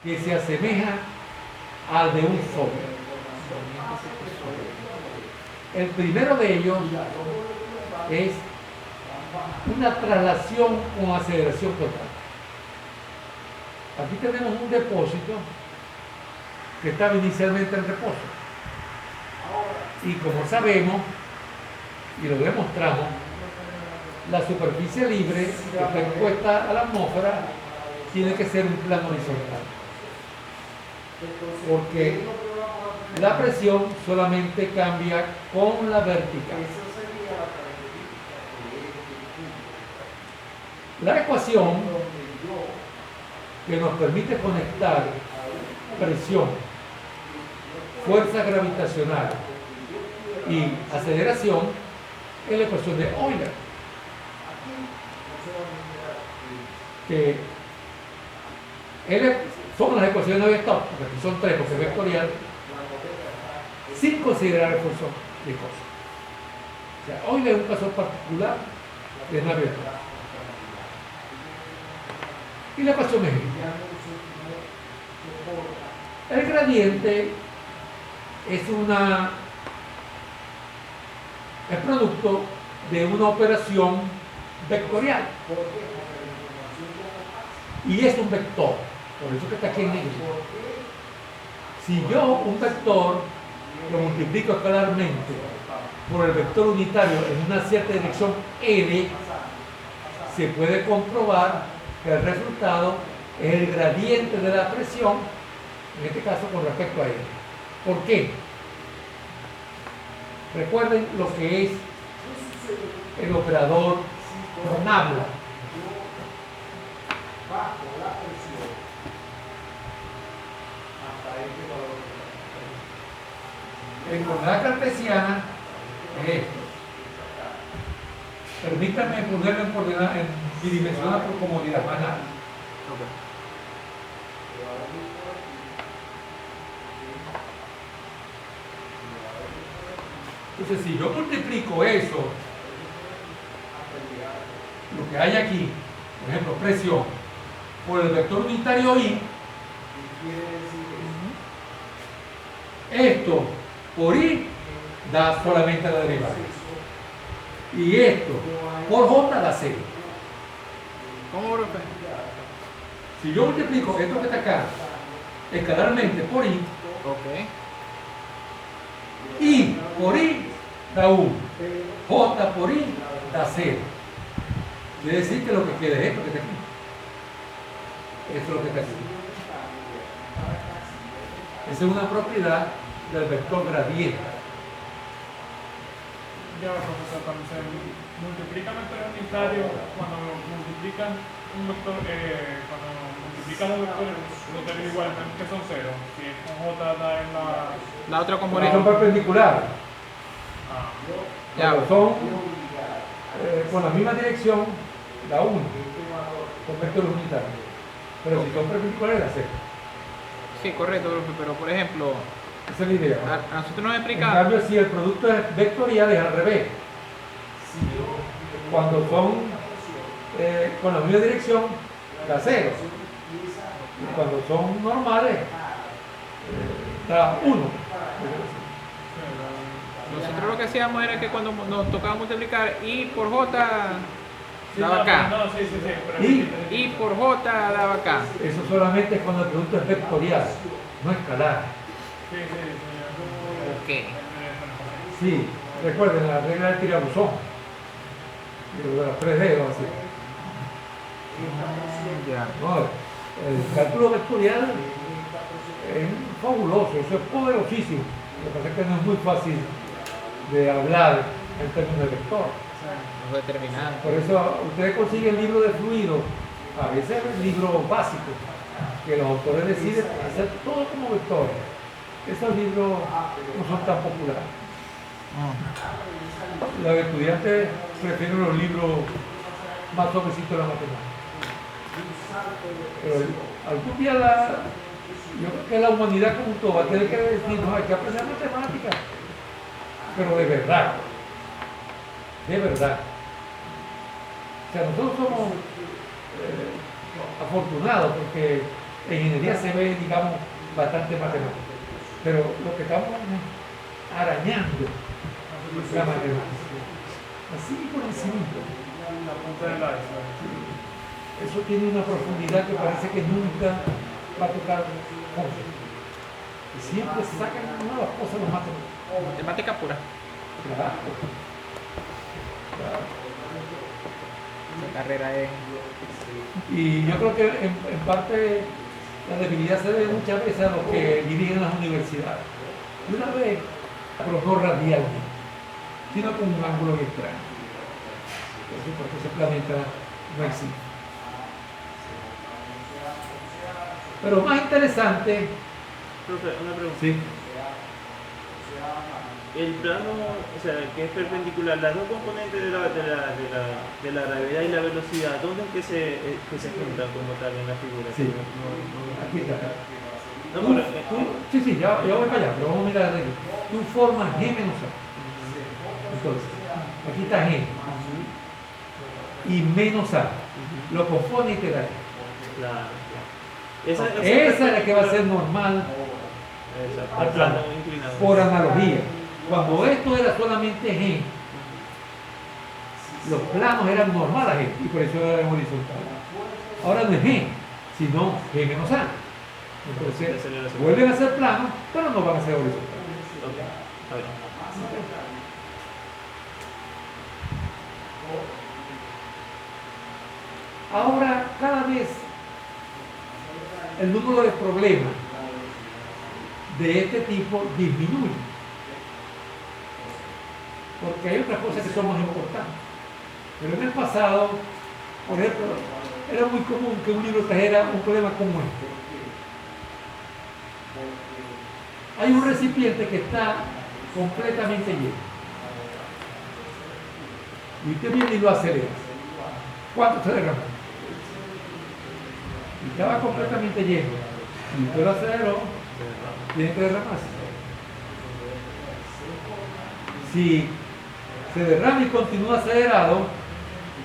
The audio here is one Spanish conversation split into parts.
que se asemeja al de un sólido. El primero de ellos es una traslación con aceleración total. Aquí tenemos un depósito que estaba inicialmente en reposo. Y como sabemos, y lo demostramos, la superficie libre que está expuesta a la atmósfera tiene que ser un plano horizontal. Porque la presión solamente cambia con la vertical. La ecuación que nos permite conectar presión, fuerza gravitacional y aceleración es la ecuación de Euler, que son las ecuaciones de vector, porque aquí son tres, porque es vectorial, sin considerar el esfuerzo de cosas. O sea, Euler es un caso particular de nave vectorial. Y la ecuación es esta. El gradiente es producto de una operación vectorial. Y es un vector, por eso que está aquí en negro. Si yo un vector lo multiplico escalarmente por el vector unitario en una cierta dirección L, se puede comprobar que el resultado es el gradiente de la presión, en este caso con respecto a L. ¿Por qué? Recuerden lo que es el operador Nabla. En coordenada cartesiana es esto. Permítanme ponerlo en coordenada bidimensional por comodidad, más nada. Entonces, si yo multiplico eso, lo que hay aquí, por ejemplo, presión, por el vector unitario I, esto por I da solamente la derivada. Y esto por J da 0. ¿Cómo, profe? Si yo multiplico esto que está acá escalarmente por I, I por I da 1, J por I da 0. Quiere decir que lo que queda es esto que está aquí. Esto es lo que está aquí. Esa es una propiedad del vector gradiente. Ya, profesor, cuando se multiplica vectores unitarios, cuando multiplican un vector, cuando multiplican los vectores unitarios iguales, que son 0, si es con J da en la otra Porque componente. son perpendiculares. Ya. Cuando son con la misma dirección, da 1. Son vectores unitarios. Pero si son perpendiculares, da 0. Sí, correcto, profe, pero por ejemplo, Esa es la idea. a nosotros nos En explica. cambio, si el producto es vectorial, es al revés. Cuando son con la misma dirección, da 0. Y cuando son normales, da 1. Nosotros lo que hacíamos era que cuando nos tocaba multiplicar I por J daba acá. No, sí, pero Y I por J daba acá. eso solamente es cuando el producto es vectorial, no escalar. Ok. Sí, recuerden la regla del tirabuzón. De los 3 dedos, así. Ya. No, el cálculo vectorial es fabuloso, eso es poderosísimo. Lo que pasa es que no es muy fácil de hablar en términos de vector. Los determinantes. Por eso ustedes consiguen libros de fluido, a veces libros básicos, que los autores deciden hacer todo como vectores. Esos libros no son tan populares. Los estudiantes prefieren los libros más suavecitos de la matemática. Pero algún día yo creo que la humanidad como todo va a tener que decir, no, hay que aprender matemáticas. Pero de verdad. De verdad. O sea, nosotros somos afortunados porque En ingeniería se ve, digamos, bastante matemática. Pero lo que estamos arañando la matemática. Así por encima. La punta del iceberg. Eso tiene una profundidad que parece que nunca va a tocar fondo. Y siempre se sacan nuevas cosas los matemáticos. Matemática pura. Claro. Claro. Esa carrera es. Y yo creo que en parte la debilidad se debe muchas veces a los que dirigen las universidades. Y una vez, pero no radialmente, sino con un ángulo bien extraño. Porque ese planeta no existe. Pero más interesante, Profe, una pregunta. sí, El plano, o sea, que es perpendicular, las dos componentes de la gravedad y la velocidad, ¿dónde es que se juntan como tal en la figura? Sí. Aquí está. No, Sí, ya voy para allá, pero vamos a mirar de aquí. Tú formas G menos A. Entonces, aquí está G. Y menos A. Lo compone y te da. claro. Esa es la que va a ser normal Exacto, al plano inclinado. por analogía. Cuando esto era solamente G, los planos eran normales a G y por eso eran horizontales. Ahora no es G, sino G menos A. Entonces, vuelven a ser planos, pero no van a ser horizontales. Ok, a ver. Ahora, cada vez el número de problemas de este tipo disminuye. Porque hay otras cosas que son más importantes. Pero en el pasado, por ejemplo, era muy común que un libro trajera un problema como este. Hay un recipiente que está completamente lleno. Y usted viene y lo acelera. ¿Cuánto se derrama? Y estaba completamente lleno. Y usted lo aceleró, tiene que derramarse. Si se derrama y continúa acelerado,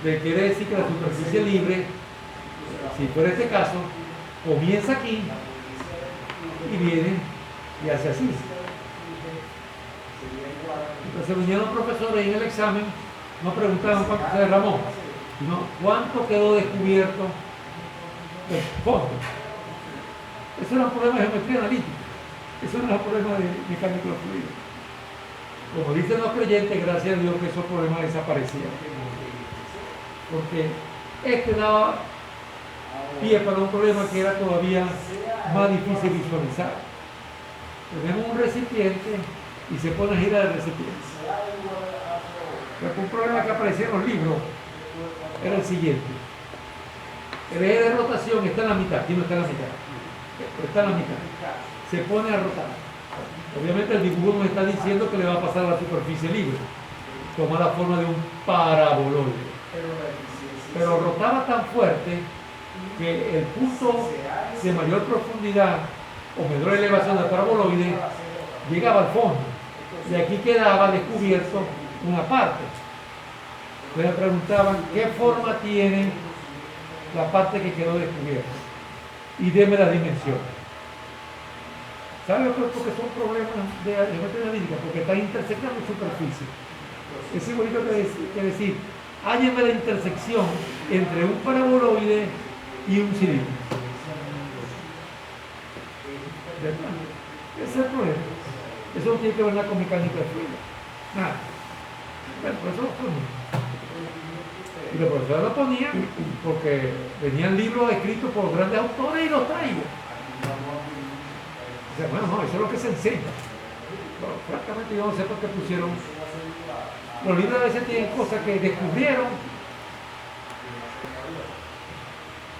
le quiere decir que la superficie libre, si fuera este caso, comienza aquí y viene y hace así. Entonces vinieron los profesores y en el examen no preguntaban cuánto se derramó, sino cuánto quedó descubierto del fondo. Eso era un problema de geometría analítica, eso no era un problema de mecánica de fluidos. Como dicen los creyentes, gracias a Dios que esos problemas desaparecieron. Porque este daba pie para un problema que era todavía más difícil visualizar. Tenemos un recipiente y se pone a girar el recipiente. Pero un problema que aparecía en los libros era el siguiente. El eje de rotación está en la mitad, aquí no está en la mitad, pero está en la mitad. Se pone a rotar. Obviamente el dibujo nos está diciendo que le va a pasar a la superficie libre. Toma la forma de un paraboloide. Pero rotaba tan fuerte que el punto de mayor profundidad o menor elevación del paraboloide llegaba al fondo. Y aquí quedaba descubierto una parte. Le preguntaban qué forma tiene la parte que quedó descubierta. Y deme las dimensiones. ¿Sabe? Porque son problemas de geometría analítica, porque están intersectando superficie. Es igualito que decir, hálleme la intersección entre un paraboloide y un cilindro. ¿Verdad? Ese es el problema. Eso no tiene que ver nada con mecánica de fluido. Nada. Bueno, por eso lo ponían. Y los profesores lo ponían porque venían libros escritos por grandes autores y los traigo. O sea, bueno, no, eso es lo que se enseña. Pero, francamente yo no sé por qué pusieron. Los libros a veces tienen cosas que descubrieron,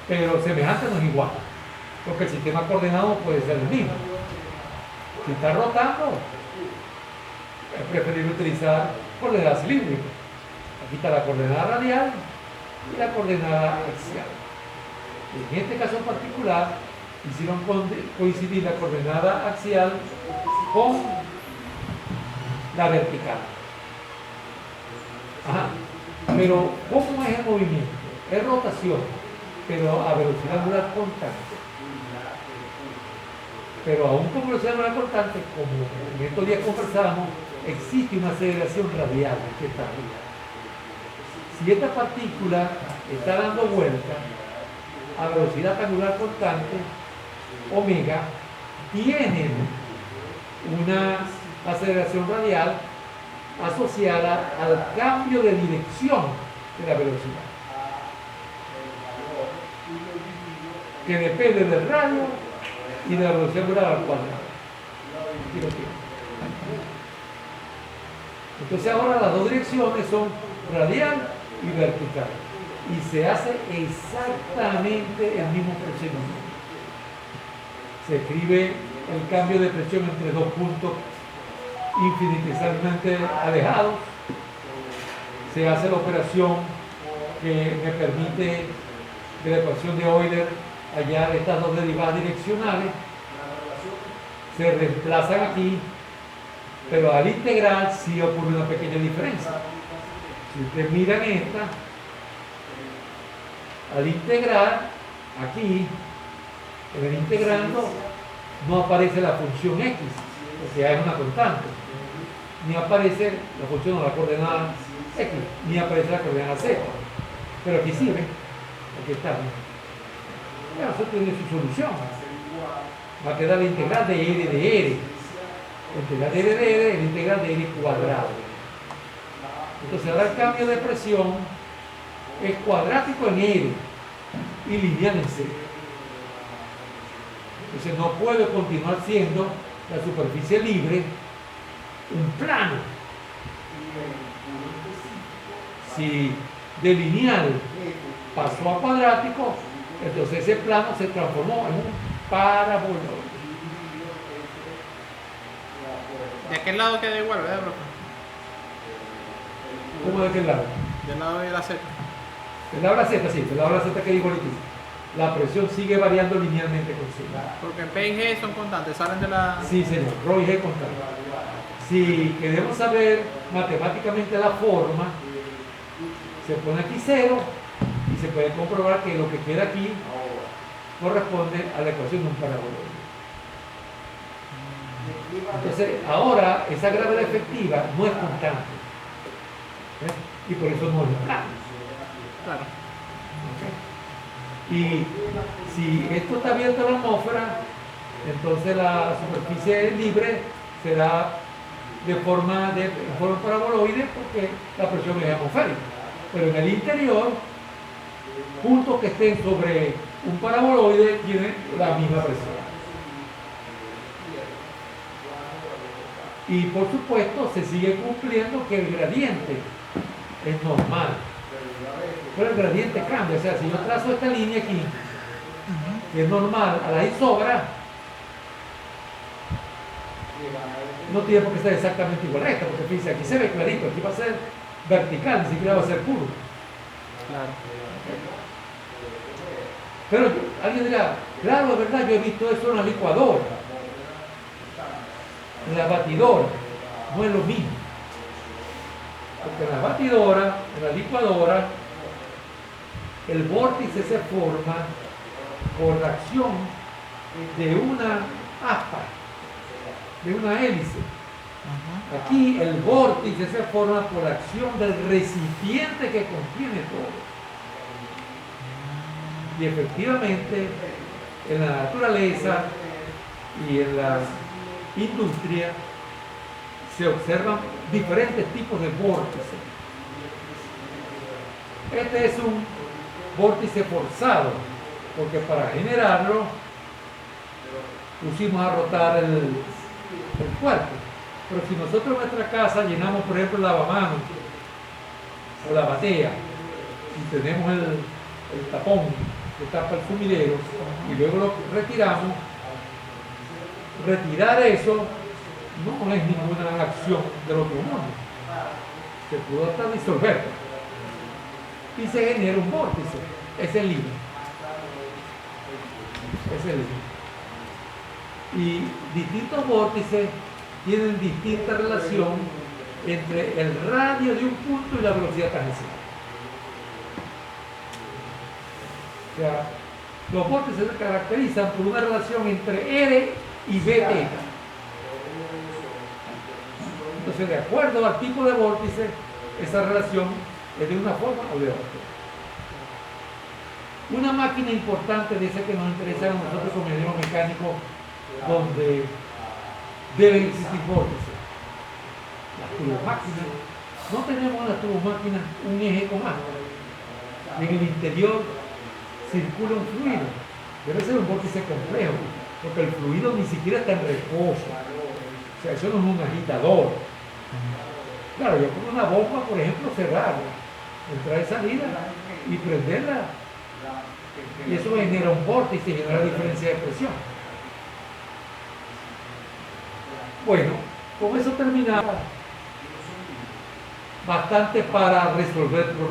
pero semejante no es igual. Porque el sistema coordenado puede ser el mismo. Si está rotando, es preferible utilizar coordenadas cilíndricas. Aquí está la coordenada radial y la coordenada axial. En este caso en particular, hicieron coincidir la coordenada axial con la vertical. Ajá. Pero, ¿cómo es el movimiento? Es rotación, pero a velocidad angular constante. Pero aún con velocidad molar constante, como en estos días conversamos, existe una aceleración radial que está arriba. Si esta partícula está dando vuelta a velocidad angular constante, omega, tienen una aceleración radial asociada al cambio de dirección de la velocidad, que depende del radio y de la velocidad angular al cuadrado. Aquí lo tienen. Entonces ahora las dos direcciones son radial y vertical, y se hace exactamente el mismo procedimiento. Se escribe el cambio de presión entre dos puntos infinitesimalmente alejados. Se hace la operación que me permite de la ecuación de Euler hallar estas dos derivadas direccionales. Se reemplazan aquí, pero al integral sí ocurre una pequeña diferencia. Si ustedes miran esta, al integrar aquí, en el integrando, no aparece la función x, porque ya es una constante, ni aparece la función o la coordenada x, ni aparece la coordenada z. Pero aquí sí, ¿ven? Aquí está. Bueno, eso tiene su solución. Va a quedar la integral de r de r. La integral de r de r es la integral de r cuadrado. Entonces ahora el cambio de presión es cuadrático en r y lineal en c. Entonces no puede continuar siendo la superficie libre un plano. Si de lineal pasó a cuadrático, entonces ese plano se transformó en un paraboloide. De aquel lado queda igual, ¿verdad, profe? ¿Cómo de qué lado? Del lado de la Z. Del lado de la Z, sí, del lado de la Z queda igualitísimo. La presión sigue variando linealmente con C. Porque P y G son constantes, salen de la... Sí, señor, Rho y G constante. Si queremos saber matemáticamente la forma, se pone aquí 0 y se puede comprobar que lo que queda aquí corresponde a la ecuación de un paraboloide. Entonces, ahora esa gravedad efectiva no es constante. Y por eso no es plano. Claro. Y si esto está abierto a la atmósfera, entonces la superficie libre será de forma paraboloide porque la presión es atmosférica. Pero en el interior, puntos que estén sobre un paraboloide tienen la misma presión. Y por supuesto se sigue cumpliendo que el gradiente es normal. Pero el gradiente cambia, o sea, si yo trazo esta línea aquí, que es normal, a la isobra, no tiene por qué ser exactamente igual a esta, porque fíjense, aquí se ve clarito, aquí va a ser vertical, ni siquiera va a ser curvo. Claro. Pero alguien dirá, claro, de verdad, yo he visto eso en la licuadora, en la batidora, no es lo mismo. Porque en la batidora, en la licuadora, el vórtice se forma por la acción de una aspa, de una hélice. Aquí el vórtice se forma por la acción del recipiente que contiene todo. Y efectivamente, en la naturaleza y en la industria se observan diferentes tipos de vórtices. Este es un vórtice forzado, porque para generarlo pusimos a rotar el cuerpo. Pero si nosotros en nuestra casa llenamos, por ejemplo, el lavamanos o la batea y tenemos el tapón que tapa el sumidero y luego lo retiramos, retirar eso no es ninguna acción del otro mundo. Se pudo hasta disolver y se genera un vórtice. Es el libre. Es el libre. Y distintos vórtices tienen distinta relación entre el radio de un punto y la velocidad tangencial. O sea, los vórtices se caracterizan por una relación entre R y B teta. Entonces, de acuerdo al tipo de vórtice, esa relación es de una forma o de otra. Una máquina importante de esa que nos interesa a nosotros como ingeniero mecánico, donde deben existir vórtices. Las turbomáquinas. No tenemos en las turbomáquinas un eje con agua. En el interior circula un fluido. Debe ser un vórtice complejo, porque el fluido ni siquiera está en reposo. O sea, eso no es un agitador. Claro, yo pongo una bomba, por ejemplo, cerrarla, entrar y salida y prenderla. Y eso genera un vórtice y genera diferencia de presión. Bueno, con eso terminamos. Bastante para resolver problemas.